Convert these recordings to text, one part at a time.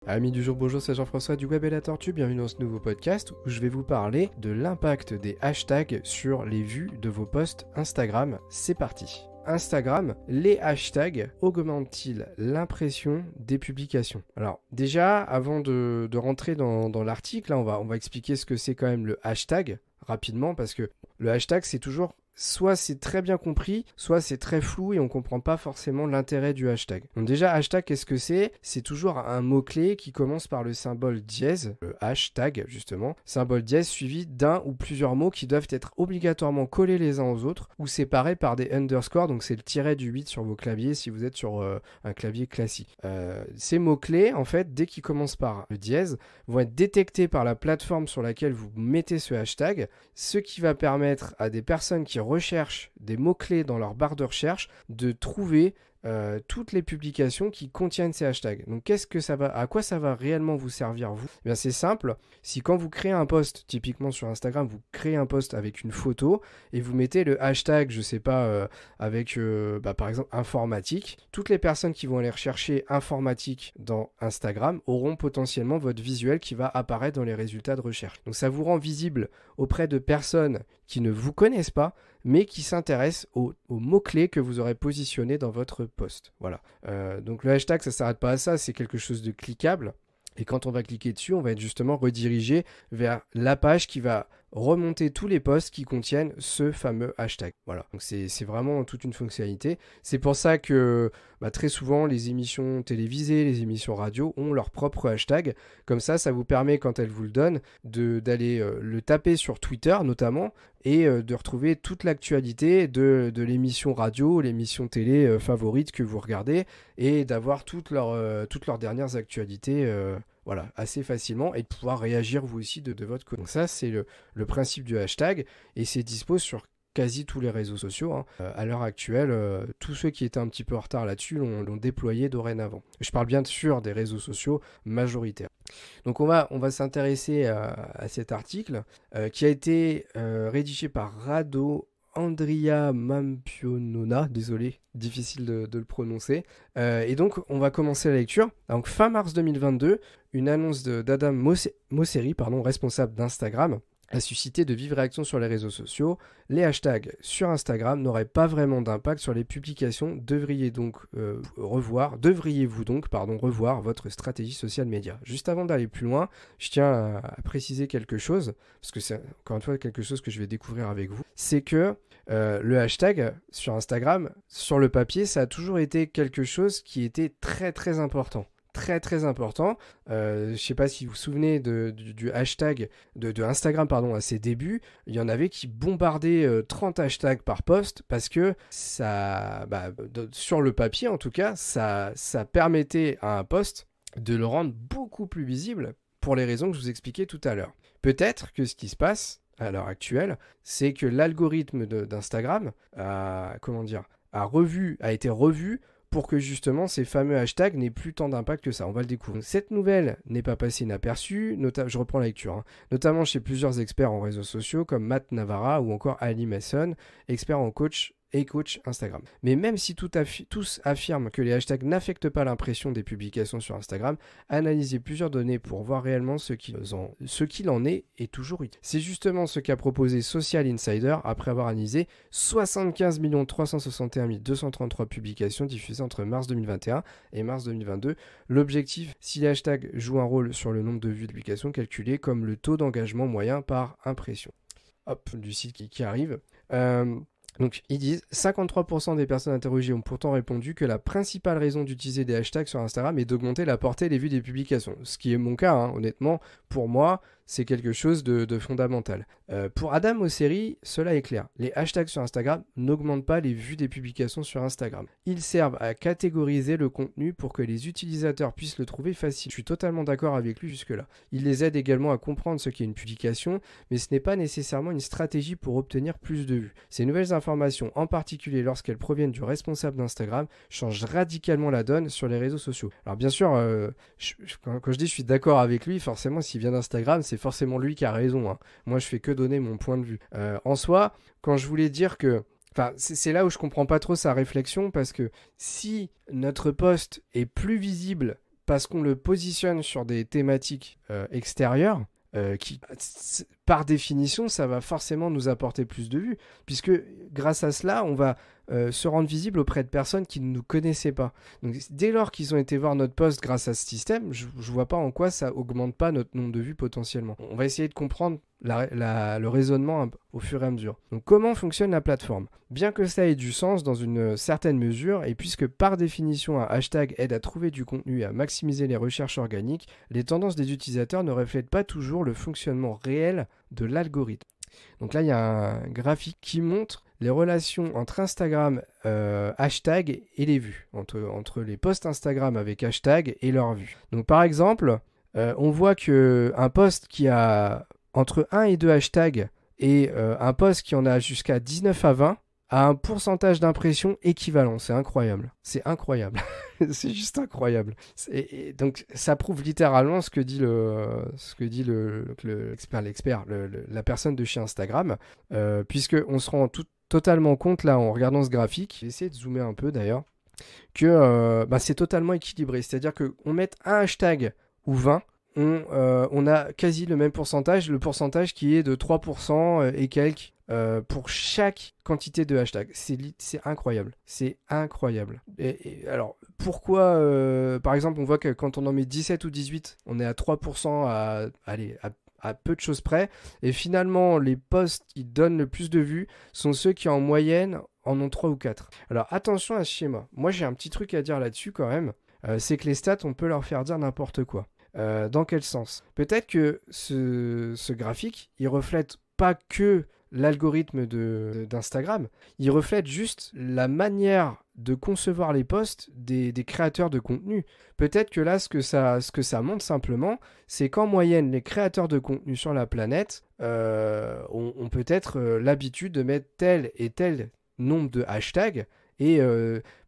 Amis du jour, bonjour, c'est Jean-François du Web et la Tortue, bienvenue dans ce nouveau podcast où je vais vous parler de l'impact des hashtags sur les vues de vos posts Instagram. C'est parti. Instagram, les hashtags augmentent-ils l'impression des publications? Alors déjà, avant de rentrer dans l'article, là, on va expliquer ce que c'est quand même le hashtag rapidement, parce que le hashtag c'est toujours... soit c'est très bien compris, soit c'est très flou et on comprend pas forcément l'intérêt du hashtag. Donc déjà, hashtag, qu'est-ce que c'est? C'est toujours un mot-clé qui commence par le symbole dièse, le hashtag justement, symbole dièse suivi d'un ou plusieurs mots qui doivent être obligatoirement collés les uns aux autres ou séparés par des underscores, donc c'est le tiret du 8 sur vos claviers si vous êtes sur un clavier classique. Ces mots-clés, en fait, dès qu'ils commencent par le dièse, vont être détectés par la plateforme sur laquelle vous mettez ce hashtag, ce qui va permettre à des personnes qui recherchent des mots-clés dans leur barre de recherche de trouver toutes les publications qui contiennent ces hashtags. Donc à quoi ça va réellement vous servir vous? Eh bien c'est simple, si quand vous créez un post, typiquement sur Instagram, vous créez un post avec une photo et vous mettez le hashtag, je sais pas, avec par exemple informatique, toutes les personnes qui vont aller rechercher informatique dans Instagram auront potentiellement votre visuel qui va apparaître dans les résultats de recherche. Donc ça vous rend visible auprès de personnes qui ne vous connaissent pas, mais qui s'intéressent aux mots-clés que vous aurez positionnés dans votre post. Voilà. Donc le hashtag, ça ne s'arrête pas à ça, c'est quelque chose de cliquable. Et quand on va cliquer dessus, on va être justement redirigé vers la page qui va remonter tous les posts qui contiennent ce fameux hashtag. Voilà, donc c'est vraiment toute une fonctionnalité. C'est pour ça que très souvent les émissions télévisées, les émissions radio ont leur propre hashtag. Comme ça vous permet, quand elles vous le donnent, d'aller le taper sur Twitter notamment et de retrouver toute l'actualité de l'émission radio, l'émission télé favorite que vous regardez et d'avoir toutes leurs dernières actualités voilà, assez facilement et de pouvoir réagir vous aussi de votre côté. Donc ça, c'est le principe du hashtag et c'est dispo sur quasi tous les réseaux sociaux. Hein. À l'heure actuelle, tous ceux qui étaient un petit peu en retard là-dessus l'ont déployé dorénavant. Je parle bien sûr des réseaux sociaux majoritaires. Donc on va s'intéresser à cet article qui a été rédigé par Rado Andria Mampionona, désolé, difficile de le prononcer. Et donc, on va commencer la lecture. Donc, fin mars 2022, une annonce d'Adam Mosseri, responsable d'Instagram, a suscité de vives réactions sur les réseaux sociaux. Les hashtags sur Instagram n'auraient pas vraiment d'impact sur les publications. Devriez-vous donc revoir votre stratégie social média. Juste avant d'aller plus loin, je tiens à préciser quelque chose, parce que c'est encore une fois quelque chose que je vais découvrir avec vous. C'est que le hashtag sur Instagram, sur le papier, ça a toujours été quelque chose qui était très très important. Très très important. Je ne sais pas si vous vous souvenez du hashtag de Instagram à ses débuts. Il y en avait qui bombardaient 30 hashtags par post parce que ça, sur le papier en tout cas, ça permettait à un post de le rendre beaucoup plus visible pour les raisons que je vous expliquais tout à l'heure. Peut-être que ce qui se passe à l'heure actuelle, c'est que l'algorithme d'Instagram a été revu pour que justement ces fameux hashtags n'aient plus tant d'impact que ça. On va le découvrir. Cette nouvelle n'est pas passée inaperçue, je reprends la lecture, notamment chez plusieurs experts en réseaux sociaux comme Matt Navarra ou encore Ali Mason, experts en coach Instagram. Mais même si tous affirment que les hashtags n'affectent pas l'impression des publications sur Instagram, analyser plusieurs données pour voir réellement ce qu'il en est toujours utile. C'est justement ce qu'a proposé Social Insider après avoir analysé 75 361 233 publications diffusées entre mars 2021 et mars 2022. L'objectif, si les hashtags jouent un rôle sur le nombre de vues de publications, calculé comme le taux d'engagement moyen par impression. Hop, du site qui arrive. Donc, ils disent 53% des personnes interrogées ont pourtant répondu que la principale raison d'utiliser des hashtags sur Instagram est d'augmenter la portée et les vues des publications. Ce qui est mon cas, honnêtement, pour moi, c'est quelque chose de fondamental. Pour Adam Mosseri, cela est clair. Les hashtags sur Instagram n'augmentent pas les vues des publications sur Instagram. Ils servent à catégoriser le contenu pour que les utilisateurs puissent le trouver facile. Je suis totalement d'accord avec lui jusque-là. Il les aide également à comprendre ce qu'est une publication, mais ce n'est pas nécessairement une stratégie pour obtenir plus de vues. Ces nouvelles informations, en particulier lorsqu'elles proviennent du responsable d'Instagram, changent radicalement la donne sur les réseaux sociaux. Alors bien sûr, quand je dis je suis d'accord avec lui, forcément s'il vient d'Instagram, c'est forcément lui qui a raison. Moi, je fais que donner mon point de vue. En soi, quand je voulais dire que... c'est là où je comprends pas trop sa réflexion, parce que si notre post est plus visible parce qu'on le positionne sur des thématiques extérieures, qui, par définition, ça va forcément nous apporter plus de vues, puisque grâce à cela, on va se rendre visible auprès de personnes qui ne nous connaissaient pas. Donc, dès lors qu'ils ont été voir notre post grâce à ce système, je ne vois pas en quoi ça augmente pas notre nombre de vues potentiellement. On va essayer de comprendre le raisonnement au fur et à mesure. Donc, comment fonctionne la plateforme? Bien que ça ait du sens dans une certaine mesure, et puisque par définition un hashtag aide à trouver du contenu et à maximiser les recherches organiques, les tendances des utilisateurs ne reflètent pas toujours le fonctionnement réel de l'algorithme. Donc là, il y a un graphique qui montre les relations entre Instagram, hashtag et les vues, entre les posts Instagram avec hashtag et leurs vues. Donc par exemple, on voit qu'un post qui a entre 1 et 2 hashtags et un post qui en a jusqu'à 19 à 20 a un pourcentage d'impression équivalent. C'est incroyable. C'est incroyable. C'est juste incroyable. Et donc, ça prouve littéralement ce que dit la personne de chez Instagram, puisqu'on se rend totalement compte, là, en regardant ce graphique, j'ai essayé de zoomer un peu d'ailleurs, que c'est totalement équilibré. C'est-à-dire qu'on met un hashtag ou 20, on a quasi le même pourcentage, le pourcentage qui est de 3% et quelques pour chaque quantité de hashtags. C'est incroyable. C'est incroyable. Et alors, pourquoi, par exemple, on voit que quand on en met 17 ou 18, on est à 3% à peu de choses près. Et finalement, les posts qui donnent le plus de vues sont ceux qui, en moyenne, en ont 3 ou 4. Alors, attention à ce schéma. Moi, j'ai un petit truc à dire là-dessus quand même. C'est que les stats, on peut leur faire dire n'importe quoi. Dans quel sens? Peut-être que ce graphique, il reflète pas que l'algorithme d'Instagram, il reflète juste la manière de concevoir les posts des créateurs de contenu. Peut-être que là, ce que ça montre simplement, c'est qu'en moyenne, les créateurs de contenu sur la planète ont peut-être l'habitude de mettre tel et tel nombre de hashtags, et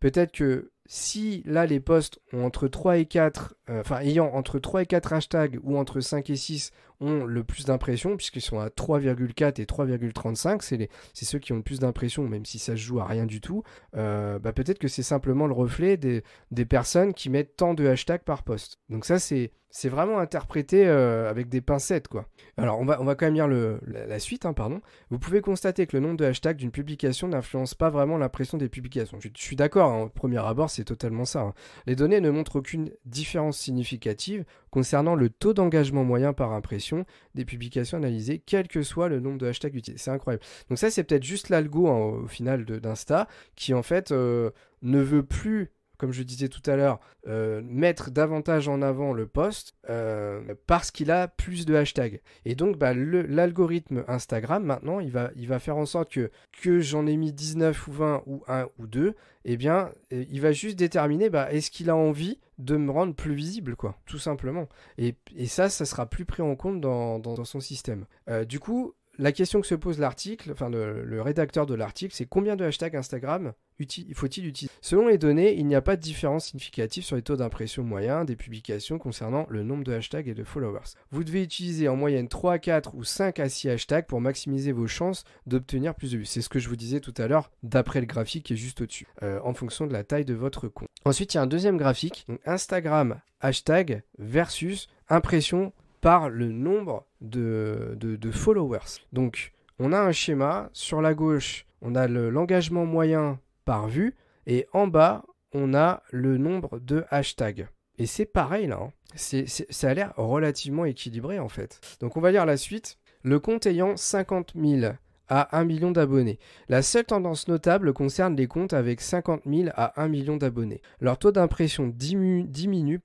peut-être que si là les posts ont entre 3 et 4, ayant entre 3 et 4 hashtags ou entre 5 et 6 ont le plus d'impressions, puisqu'ils sont à 3,4 et 3,35, c'est ceux qui ont le plus d'impressions, même si ça se joue à rien du tout, peut-être que c'est simplement le reflet des personnes qui mettent tant de hashtags par post. Donc ça, c'est vraiment interprété avec des pincettes, quoi. Alors, on va quand même lire la suite, pardon. Vous pouvez constater que le nombre de hashtags d'une publication n'influence pas vraiment l'impression des publications. Je suis d'accord, au premier abord, c'est totalement ça. Les données ne montrent aucune différence significative concernant le taux d'engagement moyen par impression des publications analysées, quel que soit le nombre de hashtags utilisés. C'est incroyable. Donc ça, c'est peut-être juste l'algo au final d'Insta qui, en fait, ne veut plus, comme je disais tout à l'heure, mettre davantage en avant le post parce qu'il a plus de hashtags. Et donc, l'algorithme Instagram, maintenant, il va faire en sorte que j'en ai mis 19 ou 20 ou 1 ou 2, eh bien, il va juste déterminer est-ce qu'il a envie de me rendre plus visible, quoi, tout simplement. Et ça sera plus pris en compte dans son système. Du coup, la question que se pose l'article, le rédacteur de l'article, c'est combien de hashtags Instagram faut-il utiliser? Selon les données, il n'y a pas de différence significative sur les taux d'impression moyens des publications concernant le nombre de hashtags et de followers. Vous devez utiliser en moyenne 3 à 4 ou 5 à 6 hashtags pour maximiser vos chances d'obtenir plus de vues. C'est ce que je vous disais tout à l'heure, d'après le graphique qui est juste au-dessus, en fonction de la taille de votre compte. Ensuite, il y a un deuxième graphique, donc Instagram hashtag versus impression par le nombre de followers. Donc, on a un schéma. Sur la gauche, on a l'engagement moyen par vue. Et en bas, on a le nombre de hashtags. Et c'est pareil là. Ça a l'air relativement équilibré en fait. Donc, on va lire la suite. Le compte ayant 50 000 à 1 million d'abonnés. La seule tendance notable concerne les comptes avec 50 000 à 1 million d'abonnés. Leur taux d'impression diminue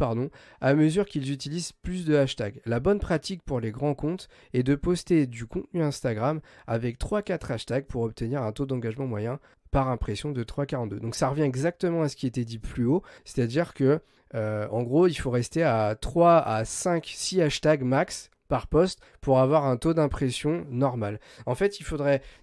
à mesure qu'ils utilisent plus de hashtags. La bonne pratique pour les grands comptes est de poster du contenu Instagram avec 3-4 hashtags pour obtenir un taux d'engagement moyen par impression de 3,42. Donc ça revient exactement à ce qui était dit plus haut, c'est-à-dire que en gros il faut rester à 3 à 5, 6 hashtags max par poste pour avoir un taux d'impression normal. En fait,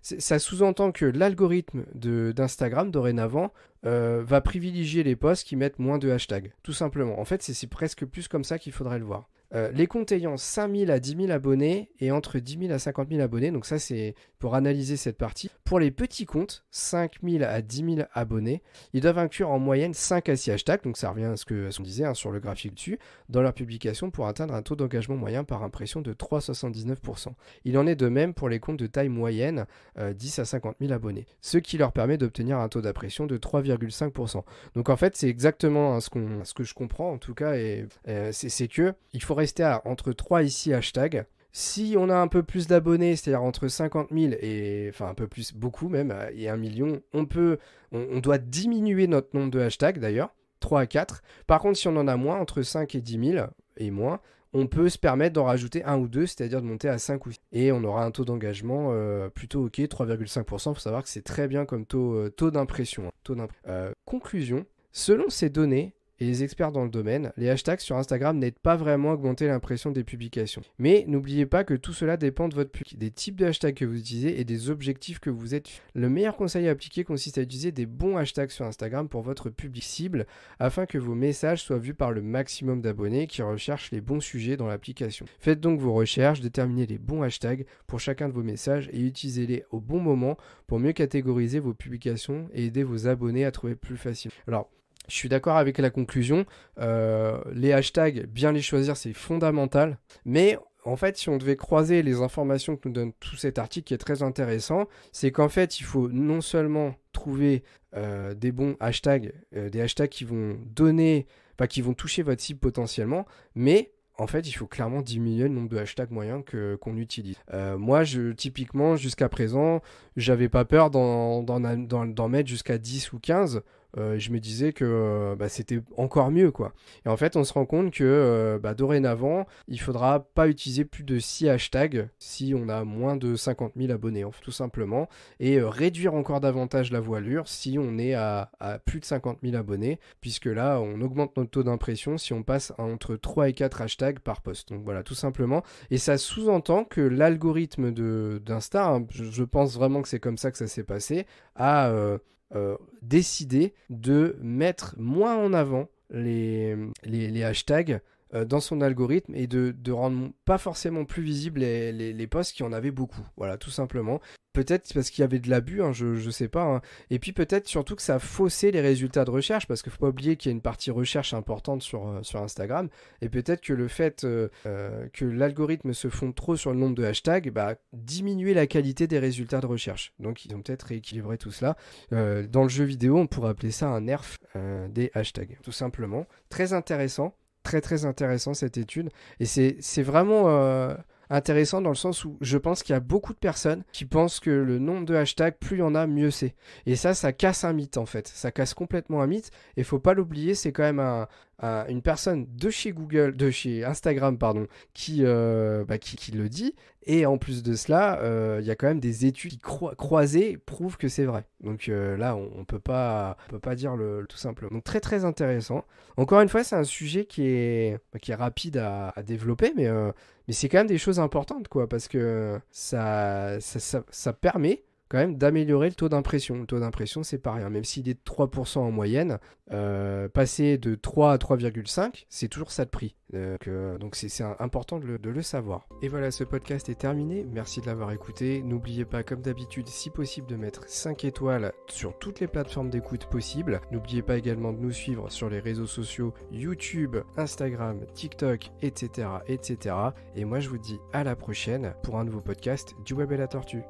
ça sous-entend que l'algorithme d'Instagram dorénavant va privilégier les posts qui mettent moins de hashtags, tout simplement. En fait, c'est presque plus comme ça qu'il faudrait le voir. Les comptes ayant 5 000 à 10 000 abonnés et entre 10 000 à 50 000 abonnés, donc ça c'est pour analyser cette partie. Pour les petits comptes, 5 000 à 10 000 abonnés, ils doivent inclure en moyenne 5 à 6 hashtags, donc ça revient à ce qu'on disait sur le graphique dessus, dans leur publication pour atteindre un taux d'engagement moyen par impression de 3,79%. Il en est de même pour les comptes de taille moyenne, 10 à 50 000 abonnés, ce qui leur permet d'obtenir un taux d'impression de 3,5%. Donc en fait c'est exactement ce que je comprends en tout cas, et c'est que il faut rester à entre 3 et 6 hashtags. Si on a un peu plus d'abonnés, c'est-à-dire entre 50 000 et, enfin un peu plus, beaucoup même, et 1 million, on doit diminuer notre nombre de hashtags d'ailleurs, 3 à 4. Par contre, si on en a moins, entre 5 et 10 000 et moins, on peut se permettre d'en rajouter 1 ou 2, c'est-à-dire de monter à 5 ou 6. Et on aura un taux d'engagement plutôt ok, 3,5%. Il faut savoir que c'est très bien comme taux d'impression. Conclusion, selon ces données, et les experts dans le domaine, les hashtags sur Instagram n'aident pas vraiment à augmenter l'impression des publications. Mais n'oubliez pas que tout cela dépend de votre public, des types de hashtags que vous utilisez et des objectifs que vous êtes. Le meilleur conseil à appliquer consiste à utiliser des bons hashtags sur Instagram pour votre public cible afin que vos messages soient vus par le maximum d'abonnés qui recherchent les bons sujets dans l'application. Faites donc vos recherches, déterminez les bons hashtags pour chacun de vos messages et utilisez-les au bon moment pour mieux catégoriser vos publications et aider vos abonnés à trouver plus facilement. Alors, je suis d'accord avec la conclusion, les hashtags, bien les choisir, c'est fondamental, mais en fait, si on devait croiser les informations que nous donne tout cet article qui est très intéressant, c'est qu'en fait, il faut non seulement trouver des bons hashtags, des hashtags qui vont qui vont toucher votre cible potentiellement, mais en fait, il faut clairement diminuer le nombre de hashtags moyens qu'on utilise. Moi, typiquement, jusqu'à présent, j'avais pas peur d'en mettre jusqu'à 10 ou 15. Je me disais que c'était encore mieux, quoi. Et en fait, on se rend compte que dorénavant, il faudra pas utiliser plus de 6 hashtags si on a moins de 50 000 abonnés, tout simplement. Et réduire encore davantage la voilure si on est à plus de 50 000 abonnés, puisque là, on augmente notre taux d'impression si on passe entre 3 et 4 hashtags par post. Donc voilà, tout simplement. Et ça sous-entend que l'algorithme d'Insta, hein, je pense vraiment que c'est comme ça que ça s'est passé, a décidé de mettre moins en avant les hashtags dans son algorithme et de rendre pas forcément plus visibles les posts qui en avaient beaucoup. Voilà, tout simplement. Peut-être parce qu'il y avait de l'abus, hein, je sais pas. Hein. Et puis peut-être surtout que ça a faussé les résultats de recherche, parce qu'il ne faut pas oublier qu'il y a une partie recherche importante sur Instagram. Et peut-être que le fait que l'algorithme se fonde trop sur le nombre de hashtags, diminuer la qualité des résultats de recherche. Donc ils ont peut-être rééquilibré tout cela. Dans le jeu vidéo, on pourrait appeler ça un nerf des hashtags, tout simplement. Très intéressant. Très très intéressant cette étude, et c'est vraiment intéressant dans le sens où je pense qu'il y a beaucoup de personnes qui pensent que le nombre de hashtags, plus il y en a, mieux c'est. Et ça casse un mythe en fait, ça casse complètement un mythe, et faut pas l'oublier, c'est quand même une personne de chez Instagram pardon, qui le dit, et en plus de cela, il y a quand même des études qui croisées prouvent que c'est vrai. Donc là, on peut pas dire le tout simplement. Donc très très intéressant. Encore une fois, c'est un sujet qui est rapide à développer, mais c'est quand même des choses importantes, quoi, parce que ça permet quand même d'améliorer le taux d'impression. Le taux d'impression, c'est pas rien. Même s'il est de 3% en moyenne, passer de 3 à 3,5, c'est toujours ça de prix. Donc c'est important de le savoir. Et voilà, ce podcast est terminé. Merci de l'avoir écouté. N'oubliez pas, comme d'habitude, si possible, de mettre 5 étoiles sur toutes les plateformes d'écoute possibles. N'oubliez pas également de nous suivre sur les réseaux sociaux YouTube, Instagram, TikTok, etc., etc. Et moi, je vous dis à la prochaine pour un nouveau podcast du Web et la Tortue.